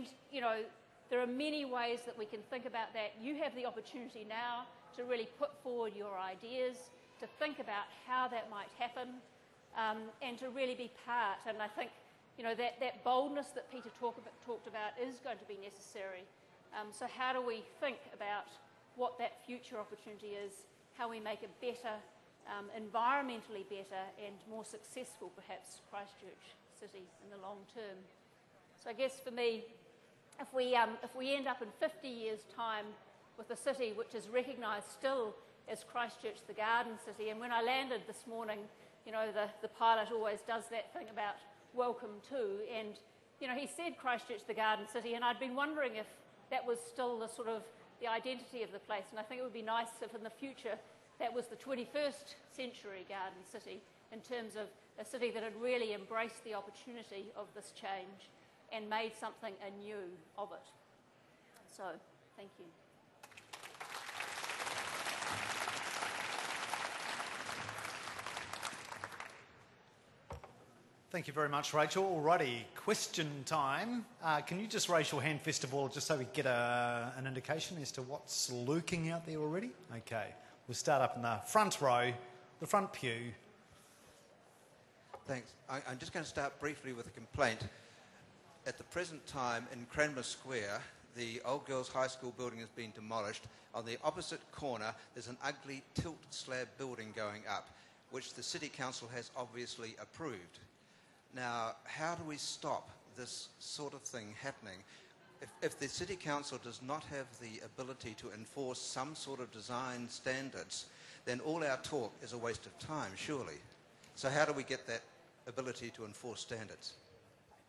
And, you know, there are many ways that we can think about that. You have the opportunity now to really put forward your ideas, to think about how that might happen, and to really be part. And I think, you know, that boldness that Peter talked about is going to be necessary. So how do we think about what that future opportunity is, how we make it better, environmentally better and more successful, perhaps, Christchurch City in the long term? So I guess for me, if we end up in 50 years' time with a city which is recognised still as Christchurch the Garden City, and when I landed this morning, you know, the pilot always does that thing about welcome to, and, you know, he said Christchurch the Garden City, and I'd been wondering if that was still the sort of the identity of the place, and I think it would be nice if in the future that was the 21st century Garden City, in terms of a city that had really embraced the opportunity of this change and made something anew of it. So, thank you. Thank you very much, Rachel. Alrighty, question time. Can you just raise your hand, first of all, just so we get an indication as to what's lurking out there already? Okay, we'll start up in the front row, the front pew. Thanks. I'm just going to start briefly with a complaint. At the present time, in Cranmer Square, the Old Girls High School building has been demolished. On the opposite corner, there's an ugly tilt slab building going up, which the City Council has obviously approved. Now, how do we stop this sort of thing happening? If the City Council does not have the ability to enforce some sort of design standards, then all our talk is a waste of time, surely. So how do we get that ability to enforce standards?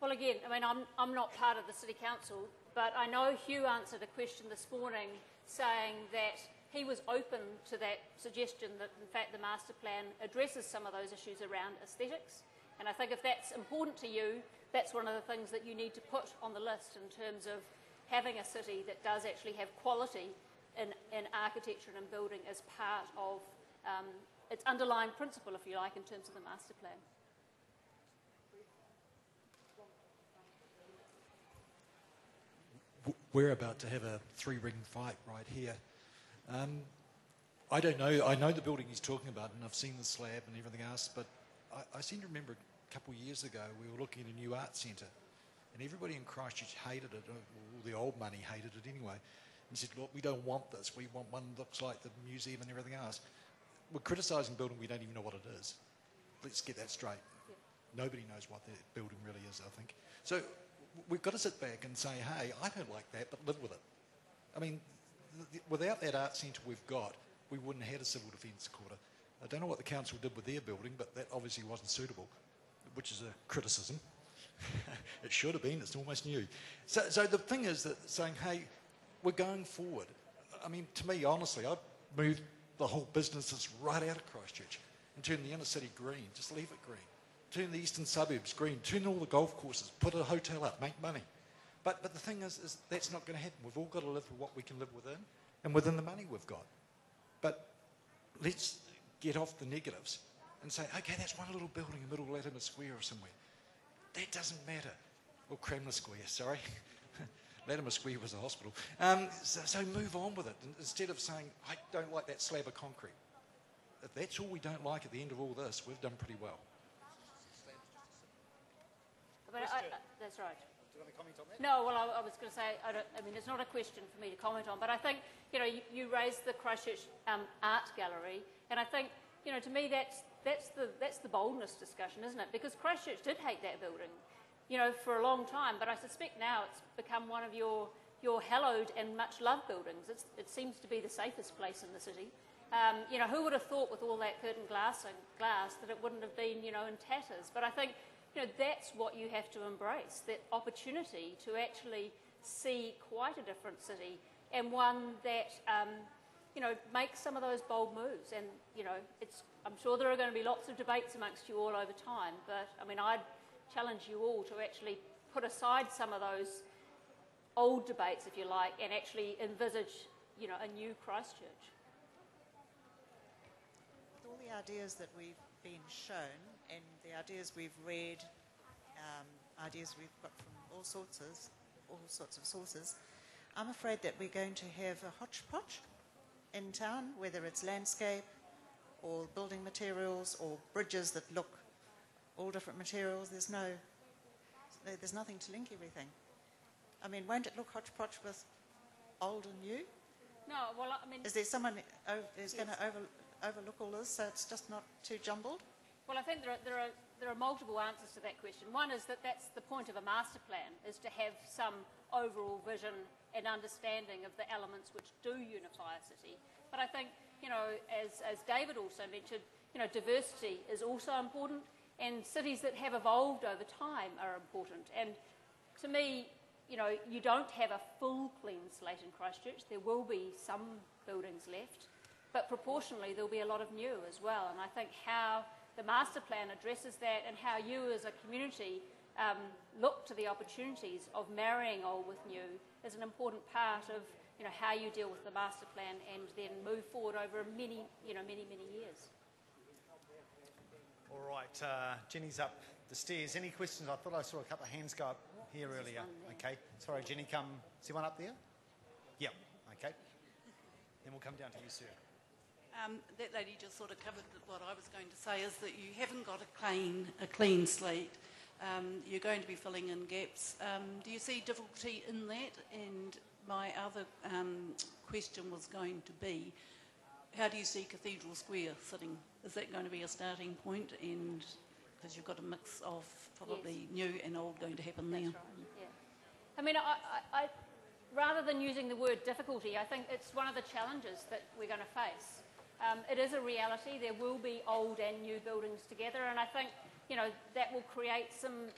Well, again, I mean, I'm not part of the City Council, but I know Hugh answered a question this morning saying that he was open to that suggestion that, in fact, the master plan addresses some of those issues around aesthetics. And I think if that's important to you, that's one of the things that you need to put on the list in terms of having a city that does actually have quality in architecture and in building as part of its underlying principle, if you like, in terms of the master plan. We're about to have a three-ring fight right here. I don't know. I know the building he's talking about, and I've seen the slab and everything else, but I seem to remember a couple of years ago we were looking at a new art centre, and everybody in Christchurch hated it, or the old money hated it anyway, and said, look, we don't want this. We want one that looks like the museum and everything else. We're criticising a building we don't even know what it is. Let's get that straight. Yeah. Nobody knows what the building really is, I think. So we've got to sit back and say, hey, I don't like that, but live with it. I mean, without that art centre we've got, we wouldn't have had a civil defence quarter. I don't know what the council did with their building, but that obviously wasn't suitable, which is a criticism. It should have been. It's almost new. So the thing is that saying, hey, we're going forward. I mean, to me, honestly, I'd move the whole businesses right out of Christchurch and turn the inner city green. Just leave it green. Turn the eastern suburbs green. Turn all the golf courses. Put a hotel up. Make money. But the thing is that's not going to happen. We've all got to live with what we can live within and within the money we've got. But let's get off the negatives and say, okay, that's one little building in the middle of Latimer Square or somewhere. That doesn't matter. Or Cranmer Square, sorry. Latimer Square was a hospital. So move on with it. Instead of saying, I don't like that slab of concrete. If that's all we don't like at the end of all this, we've done pretty well. But that's right. Do you want to comment on that? No, well, I was going to say, I mean, it's not a question for me to comment on, but I think, you know, you raised the Christchurch Art Gallery, and I think, you know, to me that's the boldness discussion, isn't it? Because Christchurch did hate that building, you know, for a long time, but I suspect now it's become one of your hallowed and much loved buildings. It seems to be the safest place in the city. You know, who would have thought with all that curtained glass that it wouldn't have been, you know, in tatters? But I think, you know, that's what you have to embrace, that opportunity to actually see quite a different city, and one that, you know, makes some of those bold moves. And, you know, I'm sure there are going to be lots of debates amongst you all over time, but, I mean, I'd challenge you all to actually put aside some of those old debates, if you like, and actually envisage, you know, a new Christchurch. With all the ideas that we've been shown and the ideas we've read, ideas we've got from all sorts of all sorts of sources. I'm afraid that we're going to have a hodgepodge in town, whether it's landscape or building materials or bridges that look all different materials. There's nothing to link everything. I mean, won't it look hodgepodge with old and new? No, well, I mean... Is there someone who's going to overlook all this so it's just not too jumbled? Well, I think there are multiple answers to that question. One is that's the point of a master plan, is to have some overall vision and understanding of the elements which do unify a city. But I think, as David also mentioned, diversity is also important, and cities that have evolved over time are important. And to me, you don't have a full clean slate in Christchurch. There will be some buildings left, but proportionally there'll be a lot of new as well. And I think how the master plan addresses that and how you as a community look to the opportunities of marrying old with new is an important part of how you deal with the master plan and then move forward over many years. All right, Jenny's up the stairs. Any questions? I thought I saw a couple of hands go up here earlier. Okay, sorry, Jenny, come. Is there one up there? Yep, okay. Then we'll come down to you, sir. That lady just sort of covered what I was going to say, is that you haven't got a clean slate. You're going to be filling in gaps. Do you see difficulty in that? And my other question was going to be, how do you see Cathedral Square sitting? Is that going to be a starting point? And because you've got a mix of probably new and old going to happen there. That's right, yeah. I mean, I rather than using the word difficulty, I think it's one of the challenges that we're going to face. It is a reality. There will be old and new buildings together, and I think that will create some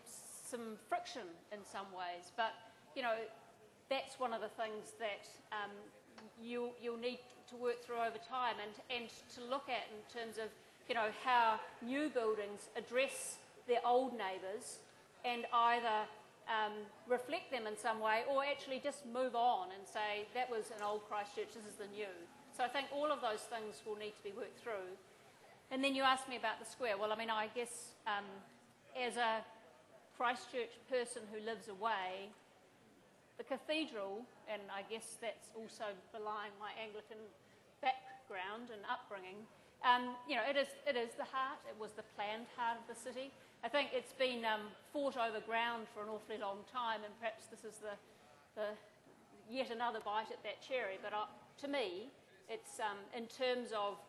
friction in some ways. But that's one of the things that you'll need to work through over time, and to look at in terms of how new buildings address their old neighbours and either reflect them in some way or actually just move on and say that was an old Christchurch, this is the new. So I think all of those things will need to be worked through. And then you asked me about the square. Well, I mean, I guess as a Christchurch person who lives away, the cathedral, and I guess that's also belying my Anglican background and upbringing, it is the heart. It was the planned heart of the city. I think it's been fought over ground for an awfully long time, and perhaps this is the yet another bite at that cherry. But to me, it's in terms of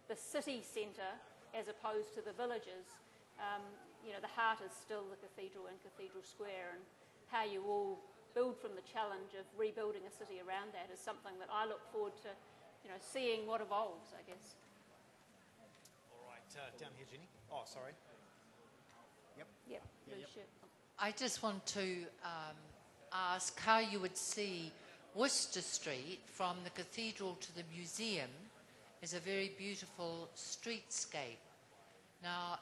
the city centre as opposed to the villages, the heart is still the cathedral and Cathedral Square, and how you all build from the challenge of rebuilding a city around that is something that I look forward to, seeing what evolves, I guess. All right, down here, Jenny. Oh, sorry. Yep. Yep. Blue shirt. I just want to ask how you would see Worcester Street from the cathedral to the museum is a very beautiful streetscape. Now,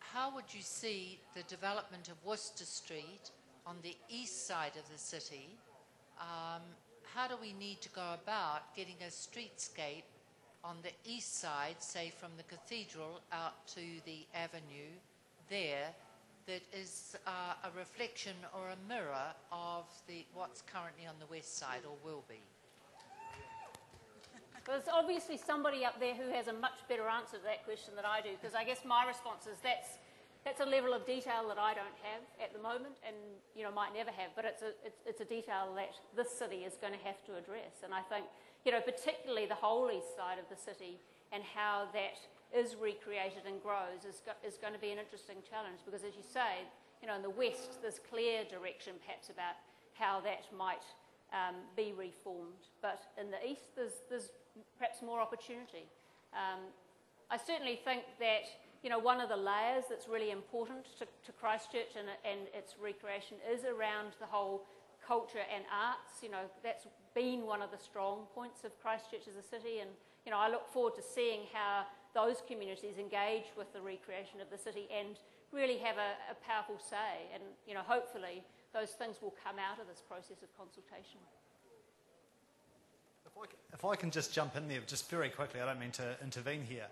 how would you see the development of Worcester Street on the east side of the city? How do we need to go about getting a streetscape on the east side, say from the cathedral out to the avenue there, that is a reflection or a mirror of what's currently on the west side or will be? Well, there's obviously somebody up there who has a much better answer to that question than I do, because I guess my response is that's a level of detail that I don't have at the moment, and might never have. But it's a detail that this city is going to have to address, and I think particularly the whole east side of the city and how that is recreated and grows is going to be an interesting challenge, because as you say, in the west there's clear direction perhaps about how that might be reformed, but in the east there's perhaps more opportunity. I certainly think that one of the layers that's really important to Christchurch and its recreation is around the whole culture and arts. That's been one of the strong points of Christchurch as a city, and I look forward to seeing how those communities engage with the recreation of the city and really have a powerful say, and hopefully those things will come out of this process of consultation. If I can just jump in there just very quickly, I don't mean to intervene here.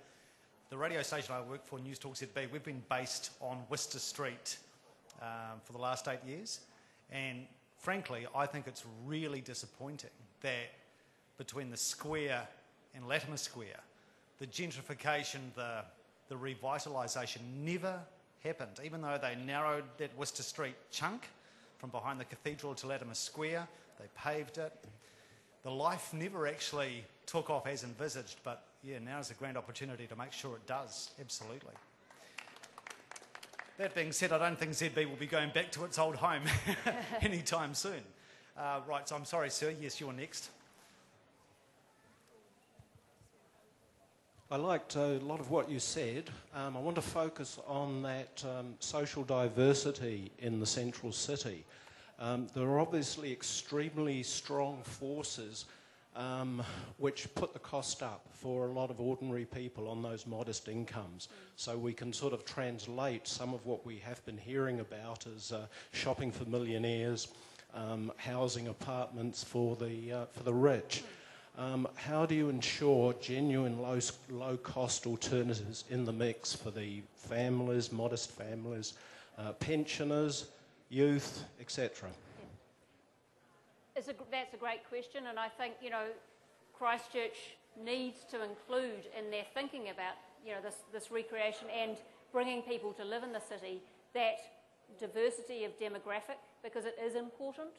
The radio station I work for, News Talk ZB, we've been based on Worcester Street for the last 8 years, and frankly, I think it's really disappointing that between the square and Latimer Square, the gentrification, the revitalisation never happened, even though they narrowed that Worcester Street chunk from behind the cathedral to Latimer Square, they paved it. The life never actually took off as envisaged, but yeah, now is a grand opportunity to make sure it does, absolutely. That being said, I don't think ZB will be going back to its old home anytime soon. Right, so I'm sorry, sir. Yes, you're next. I liked a lot of what you said. I want to focus on that social diversity in the central city. There are obviously extremely strong forces which put the cost up for a lot of ordinary people on those modest incomes. So we can sort of translate some of what we have been hearing about as shopping for millionaires, housing apartments for the rich. How do you ensure genuine low-cost alternatives in the mix for the families, modest families, pensioners, youth, etc.? That's a great question, and I think, Christchurch needs to include in their thinking about, this recreation and bringing people to live in the city, that diversity of demographic, because it is important.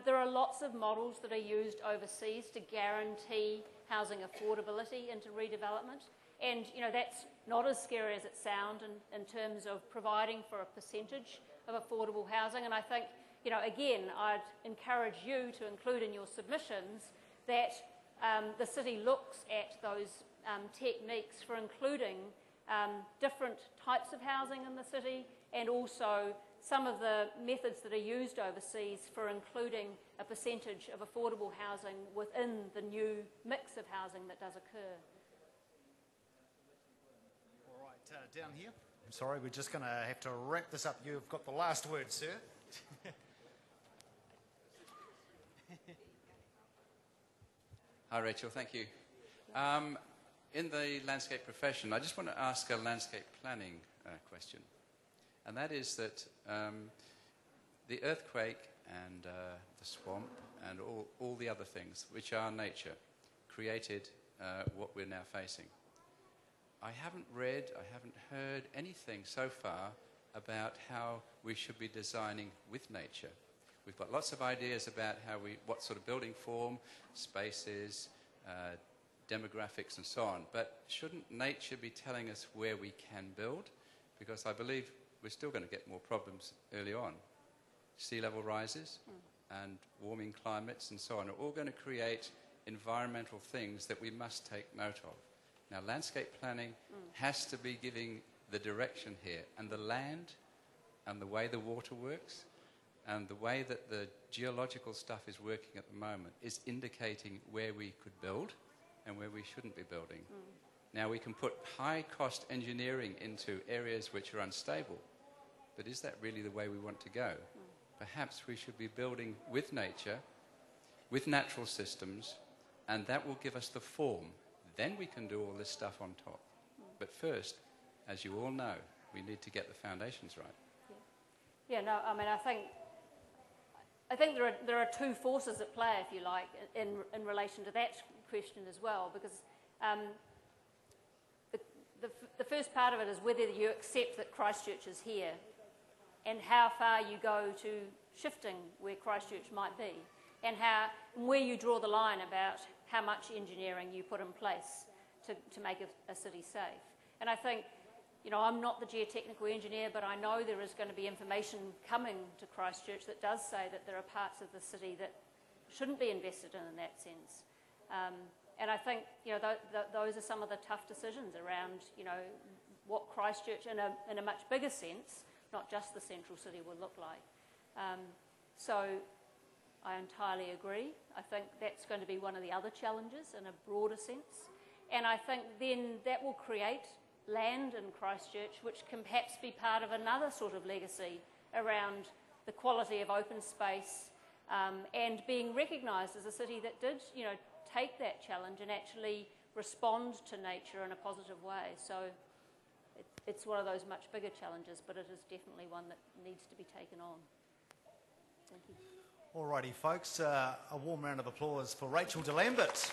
There are lots of models that are used overseas to guarantee housing affordability into redevelopment. And, that's not as scary as it sounds in terms of providing for a percentage of affordable housing. And I think, again, I'd encourage you to include in your submissions that the city looks at those techniques for including different types of housing in the city, and also some of the methods that are used overseas for including a percentage of affordable housing within the new mix of housing that does occur. All right, down here. I'm sorry, we're just going to have to wrap this up. You've got the last word, sir. Hi, Rachel. Thank you. In the landscape profession, I just want to ask a landscape planning question. And that is that the earthquake and the swamp and all the other things, which are nature, created what we're now facing. I haven't read, I haven't heard anything so far about how we should be designing with nature. We've got lots of ideas about what sort of building form, spaces, demographics and so on. But shouldn't nature be telling us where we can build? Because I believe we're still going to get more problems early on. Sea level rises and warming climates and so on are all going to create environmental things that we must take note of. Now, landscape planning has to be giving the direction here, and the land and the way the water works and the way that the geological stuff is working at the moment is indicating where we could build and where we shouldn't be building. Now, we can put high-cost engineering into areas which are unstable, but is that really the way we want to go? Perhaps we should be building with nature, with natural systems, and that will give us the form. Then we can do all this stuff on top. But first, as you all know, we need to get the foundations right. Yeah, no, I mean, I think there are two forces at play, if you like, in relation to that question as well, because the first part of it is whether you accept that Christchurch is here and how far you go to shifting where Christchurch might be, and where you draw the line about how much engineering you put in place to make a city safe. And I think, I'm not the geotechnical engineer, but I know there is going to be information coming to Christchurch that does say that there are parts of the city that shouldn't be invested in that sense. And I think, those are some of the tough decisions around, what Christchurch in a much bigger sense, not just the central city, will look like. So I entirely agree. I think that's going to be one of the other challenges in a broader sense. And I think then that will create land in Christchurch which can perhaps be part of another sort of legacy around the quality of open space, and being recognised as a city that did, take that challenge and actually respond to nature in a positive way. So it's one of those much bigger challenges, but it is definitely one that needs to be taken on. Thank you. Alrighty, folks, a warm round of applause for Rachel de Lambert.